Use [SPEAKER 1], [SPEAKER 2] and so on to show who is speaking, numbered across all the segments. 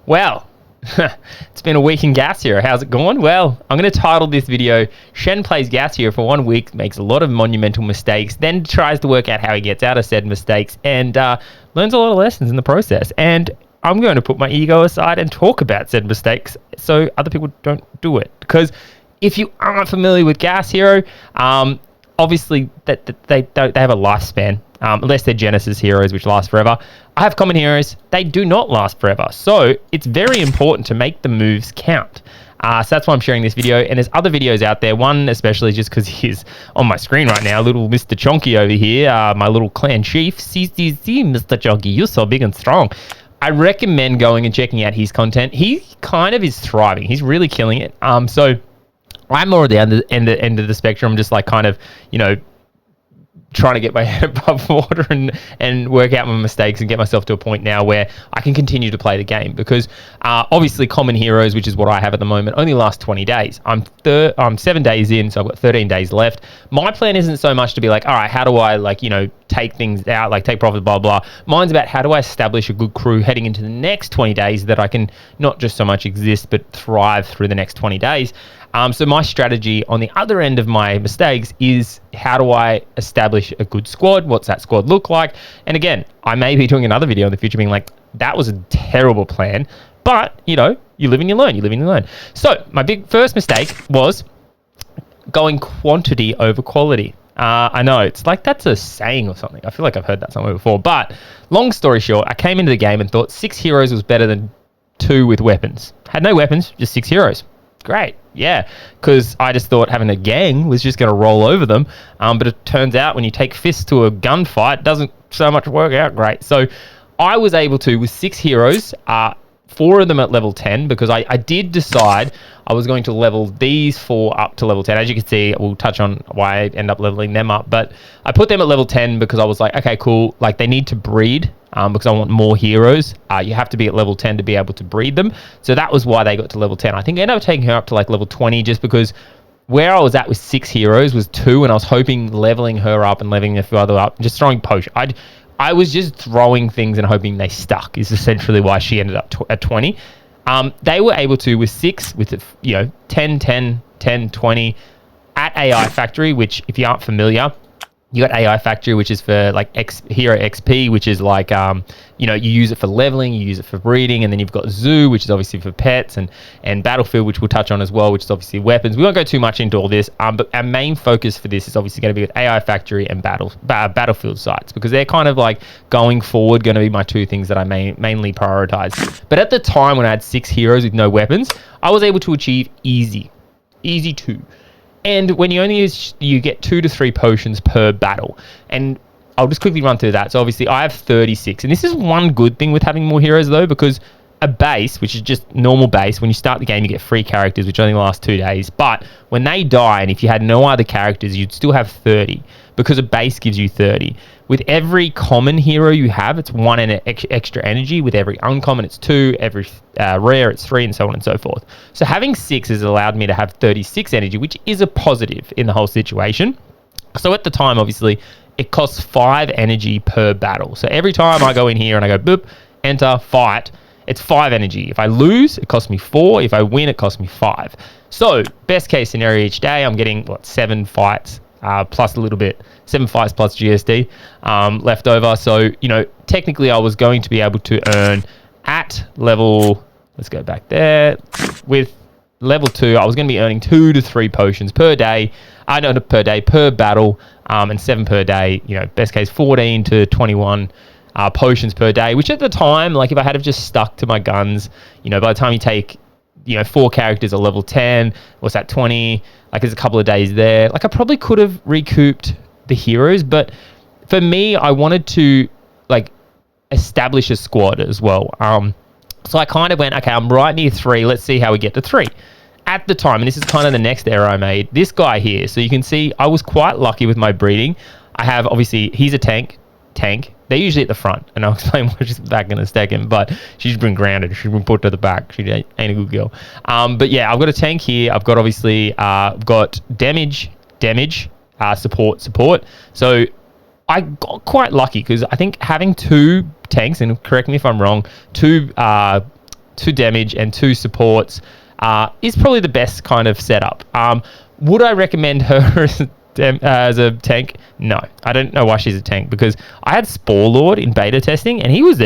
[SPEAKER 1] Well, it's been a week in Gashero. How's it going? Well, I'm going to title this video, Shen plays Gashero for 1 week, makes a lot of monumental mistakes, then tries to work out how he gets out of said mistakes, and learns a lot of lessons in the process. And I'm going to put my ego aside and talk about said mistakes so other people don't do it. Because if you aren't familiar with Gashero, obviously they have a lifespan, unless they're Genesis heroes, which last forever. I have common heroes. They do not last forever. So it's very important to make the moves count. So that's why I'm sharing this video. And there's other videos out there. One especially just because he's on my screen right now. Little Mr. Chonky over here, my little clan chief. See, Mr. Chonky, you're so big and strong. I recommend going and checking out his content. He kind of is thriving. He's really killing it. So I'm more at the end of the spectrum, just like kind of, you know, trying to get my head above water and work out my mistakes and get myself to a point now where I can continue to play the game, because obviously common heroes, which is what I have at the moment, only last 20 days. I'm 7 days in, so I've got 13 days left. My plan isn't so much to be like, all right, how do I, like, you know, take things out, like take profit, blah, blah. Mine's about how do I establish a good crew heading into the next 20 days that I can not just so much exist, but thrive through the next 20 days. So my strategy on the other end of my mistakes is how do I establish a good squad? What's that squad look like? And again, I may be doing another video in the future being like, that was a terrible plan, but you know, you live and you learn, you live and you learn. So my big first mistake was going quantity over quality. I know it's like, that's a saying or something. I feel like I've heard that somewhere before, but long story short, I came into the game and thought 6 heroes was better than 2 with weapons. Had no weapons, just 6 heroes. Great, yeah, because I just thought having a gang was just going to roll over them, but it turns out when you take fists to a gunfight, it doesn't so much work out great. So I was able to, with 6 heroes, 4 of them at level 10, because I did decide I was going to level these 4 up to level 10. As you can see, we'll touch on why I end up leveling them up, but I put them at level 10 because I was like, okay, cool, like they need to breed, because I want more heroes. You have to be at level 10 to be able to breed them. So that was why they got to level 10. I think I ended up taking her up to like level 20 just because where I was at with 6 heroes was 2, and I was hoping leveling her up and leveling a few other up, just throwing potion. I was just throwing things and hoping they stuck is essentially why she ended up at 20. They were able to, with 6, with, you know, 10, 10, 10, 20 at AI Factory, which if you aren't familiar, you got AI Factory, which is for like Hero XP, which is like, you know, you use it for leveling, you use it for breeding, and then you've got Zoo, which is obviously for pets, and Battlefield, which we'll touch on as well, which is obviously weapons. We won't go too much into all this, but our main focus for this is obviously going to be with AI Factory and Battlefield sites, because they're kind of like going forward going to be my 2 things that I mainly prioritize. But at the time when I had 6 heroes with no weapons, I was able to achieve easy 2. And when you only use, you get 2 to 3 potions per battle. And I'll just quickly run through that. So obviously I have 36. And this is one good thing with having more heroes though, because a base, which is just normal base, when you start the game, you get 3 characters, which only last 2 days. But when they die, and if you had no other characters, you'd still have 30, because a base gives you 30. With every common hero you have, it's 1 and extra energy. With every uncommon, it's 2. Every rare, it's 3, and so on and so forth. So having 6 has allowed me to have 36 energy, which is a positive in the whole situation. So at the time, obviously, it costs 5 energy per battle. So every time I go in here and I go, boop, enter, fight, it's 5 energy. If I lose, it costs me 4. If I win, it costs me 5. So best case scenario each day, I'm getting, what, 7 fights, plus a little bit, 7 fights plus GSD left over. So, you know, technically I was going to be able to earn at level, let's go back there, with level 2, I was going to be earning 2 to 3 potions per day, per battle, and 7 per day, you know, best case 14 to 21 potions per day, which at the time, like if I had have just stuck to my guns, you know, by the time you take, you know, 4 characters at level 10, what's that, 20, like there's a couple of days there, like I probably could have recouped the heroes, but for me, I wanted to like establish a squad as well. So I kind of went, okay, I'm right near 3, let's see how we get to 3. At the time, and this is kind of the next error I made, this guy here, so you can see I was quite lucky with my breeding. I have, obviously, he's a tank, they're usually at the front, and I'll explain why she's back in a second, but she's been grounded, she's been put to the back, she ain't a good girl. But yeah, I've got a tank here, I've got obviously, got damage, support, so I got quite lucky, because I think having 2 tanks, and correct me if I'm wrong, 2 2 damage, and 2 supports is probably the best kind of setup. Would I recommend her as a tank? No, I don't know why she's a tank, because I had Spore Lord in beta testing and he was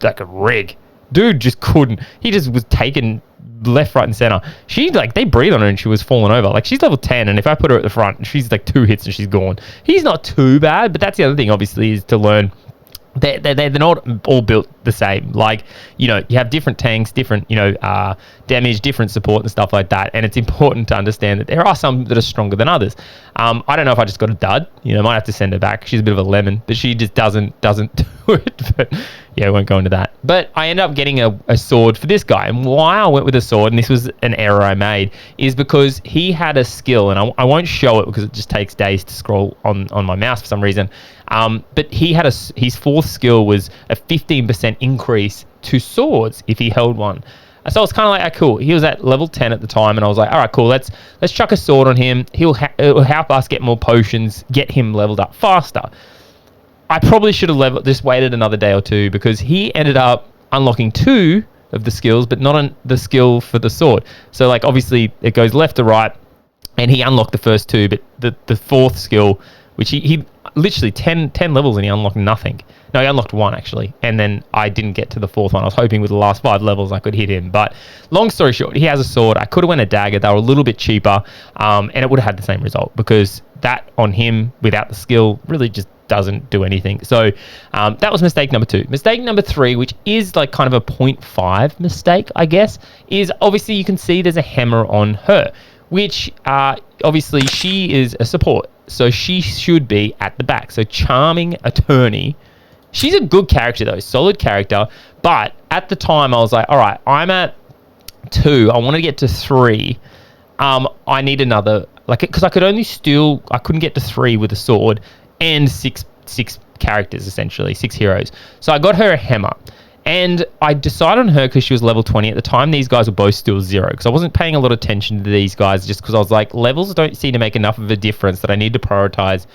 [SPEAKER 1] like a rig. Dude just couldn't. He just was taken left, right, and center. She, like, they breathe on her and she was falling over. Like, she's level 10, and if I put her at the front, she's like 2 hits and she's gone. He's not too bad, but that's the other thing, obviously, is to learn. They're not all built the same. Like, you know, you have different tanks, different, you know, damage, different support and stuff like that. And it's important to understand that there are some that are stronger than others. I don't know if I just got a dud. You know, I might have to send her back. She's a bit of a lemon, but she just doesn't do it. But yeah, I won't go into that. But I ended up getting a sword for this guy. And why I went with a sword, and this was an error I made, is because he had a skill, and I won't show it because it just takes days to scroll on my mouse for some reason. But he had his 4th skill was a 15% increase to swords if he held one. So I was kind of like, oh, cool. He was at level 10 at the time, and I was like, all right, cool. Let's chuck a sword on him. It will help us get more potions, get him leveled up faster. I probably should have just waited another day or two, because he ended up unlocking 2 of the skills, but not on the skill for the sword. So, like, obviously it goes left to right, and he unlocked the first 2, but the 4th skill, which he literally 10 levels and he unlocked nothing. No, he unlocked 1 actually, and then I didn't get to the 4th one. I was hoping with the last 5 levels I could hit him, but long story short, he has a sword. I could have went a dagger. They were a little bit cheaper, and it would have had the same result, because that on him without the skill really just doesn't do anything. So that was mistake number 2. Mistake number 3, which is like kind of a 0.5 mistake, I guess, is obviously you can see there's a hammer on her, which obviously she is a support, so she should be at the back. So Charming Attorney, she's a good character though, solid character, but at the time I was like, all right, I'm at 2, I want to get to 3. I need another, like, because I couldn't get to 3 with a sword and six characters, essentially 6 heroes. So I got her a hammer, and I decided on her because she was level 20 at the time. These guys were both still 0, because I wasn't paying a lot of attention to these guys, just because I was like, levels don't seem to make enough of a difference that I need to prioritize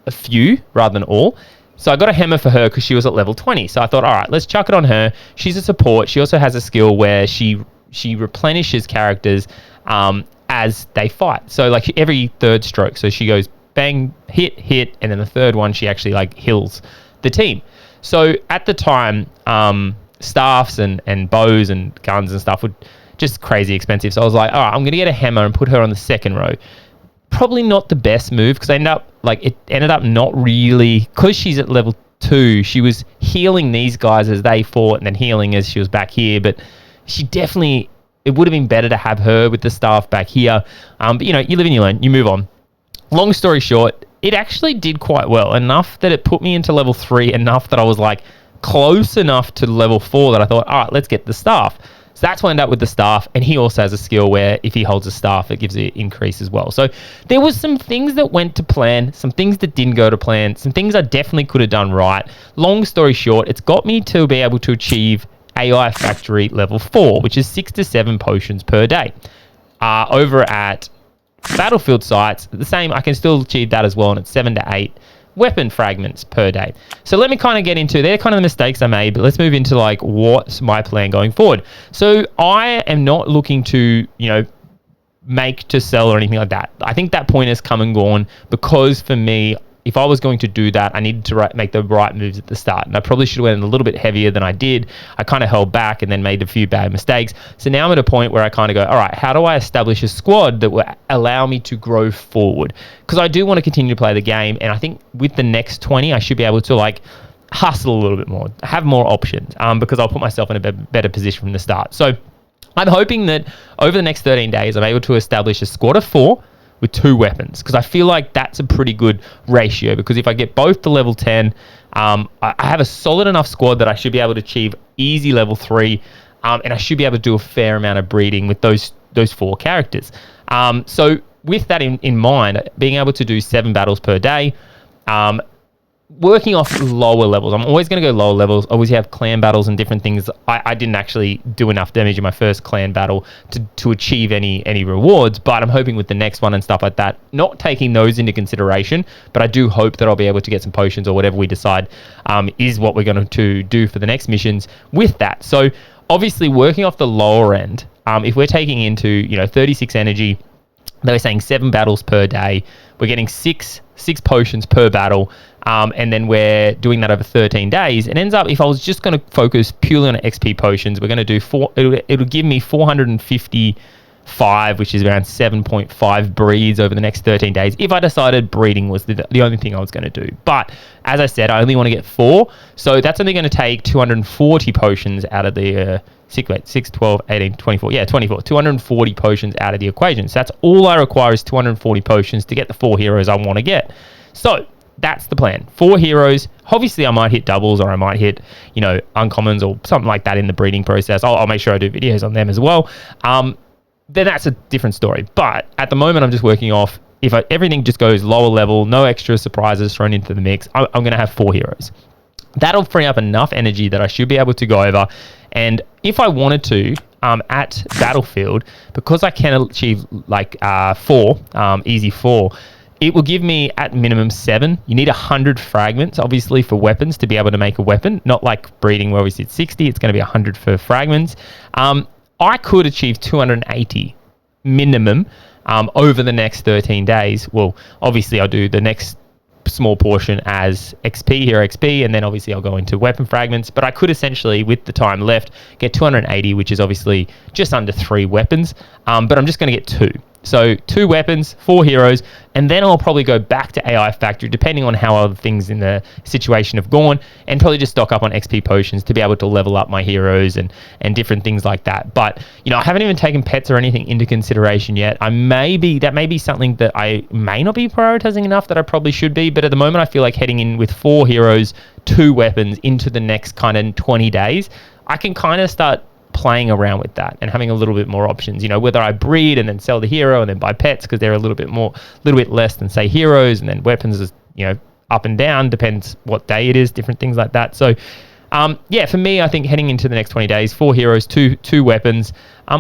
[SPEAKER 1] a few rather than all. So I got a hammer for her because she was at level 20. So I thought, all right, let's chuck it on her. She's a support. She also has a skill where she replenishes characters as they fight. So like every 3rd stroke. So she goes bang, hit, and then the 3rd one she actually like heals the team. So at the time, staffs and bows and guns and stuff were just crazy expensive. So I was like, all right, I'm going to get a hammer and put her on the 2nd row. Probably not the best move, because it ended up not really, because she's at level 2, she was healing these guys as they fought and then healing as she was back here. But she definitely, it would have been better to have her with the staff back here. But you know, you live and you learn, you move on. Long story short, it actually did quite well, enough that it put me into level 3, enough that I was like close enough to level 4 that I thought, all right, let's get the staff. So that's why I ended up with the staff, and he also has a skill where if he holds a staff, it gives it an increase as well. So there was some things that went to plan, some things that didn't go to plan, some things I definitely could have done right. Long story short, it's got me to be able to achieve AI Factory level 4, which is 6 to 7 potions per day. Over at Battlefield sites, the same, I can still achieve that as well, and it's 7 to 8 weapon fragments per day. So let me kind of get into, they're kind of the mistakes I made, but let's move into like what's my plan going forward. So I am not looking to, you know, make to sell or anything like that. I think that point has come and gone, because for me, if I was going to do that, I needed to make the right moves at the start. And I probably should have went a little bit heavier than I did. I kind of held back and then made a few bad mistakes. So now I'm at a point where I kind of go, all right, how do I establish a squad that will allow me to grow forward? Because I do want to continue to play the game. And I think with the next 20, I should be able to like hustle a little bit more, have more options, because I'll put myself in a better position from the start. So I'm hoping that over the next 13 days, I'm able to establish a squad of 4 with 2 weapons, because I feel like that's a pretty good ratio, because if I get both to level 10, I have a solid enough squad that I should be able to achieve easy level 3, and I should be able to do a fair amount of breeding with those 4 characters. So with that in mind, being able to do 7 battles per day, working off lower levels. I'm always going to go lower levels. Always have clan battles and different things. I didn't actually do enough damage in my first clan battle to achieve any rewards, but I'm hoping with the next one and stuff like that, not taking those into consideration, but I do hope that I'll be able to get some potions or whatever we decide is what we're going to do for the next missions with that. So Obviously, working off the lower end, if we're taking into, you know, 36 energy, they were saying 7 battles per day. We're getting six potions per battle, and then we're doing that over 13 days. It ends up, if I was just going to focus purely on XP potions, we're going to do it'll give me 455, which is around 7.5 breeds over the next 13 days, if I decided breeding was the only thing I was going to do. But as I said, I only want to get 4, so that's only going to take 240 potions out of the 6, 12, 18, 24. Yeah, 24. 240 potions out of the equation. So that's all I require is 240 potions to get the 4 heroes I want to get. So that's the plan. 4 heroes. Obviously, I might hit doubles, or I might hit, you know, uncommons or something like that in the breeding process. I'll make sure I do videos on them as well. Then that's a different story. But at the moment, I'm just working off, if everything just goes lower level, no extra surprises thrown into the mix, I'm going to have 4 heroes. That'll free up enough energy that I should be able to go over. And if I wanted to, at Battlefield, because I can achieve like 4, easy 4, it will give me at minimum 7. You need 100 fragments, obviously, for weapons to be able to make a weapon. Not like breeding where obviously it's 60. It's going to be 100 for fragments. I could achieve 280 minimum over the next 13 days. Well, obviously, I'll do the next small portion as XP, hero XP, and then obviously I'll go into weapon fragments. But I could essentially, with the time left, get 280, which is obviously just under 3 weapons. But I'm just going to get 2. So 2 weapons, 4 heroes, and then I'll probably go back to AI Factory, depending on how other things in the situation have gone, and probably just stock up on XP potions to be able to level up my heroes and different things like that. But, you know, I haven't even taken pets or anything into consideration yet. That may be something that I may not be prioritizing enough that I probably should be, but at the moment I feel like heading in with 4 heroes, 2 weapons into the next kind of 20 days, I can kind of start playing around with that and having a little bit more options, you know, whether I breed and then sell the hero and then buy pets because they're a little bit less than say heroes, and then weapons is, you know, up and down, depends what day it is, different things like that. So yeah, for me, I think heading into the next 20 days, 4 heroes, 2 weapons.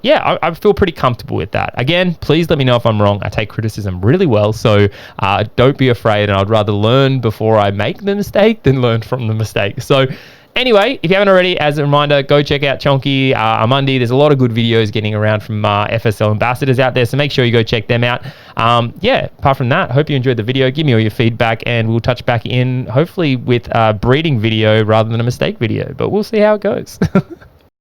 [SPEAKER 1] Yeah, I feel pretty comfortable with that. Again, please let me know if I'm wrong. I take criticism really well, so don't be afraid, and I'd rather learn before I make the mistake than learn from the mistake. So anyway, if you haven't already, as a reminder, go check out Chonky Amundi. There's a lot of good videos getting around from FSL ambassadors out there, so make sure you go check them out. Yeah, apart from that, hope you enjoyed the video. Give me all your feedback, and we'll touch back in, hopefully with a breeding video rather than a mistake video, but we'll see how it goes.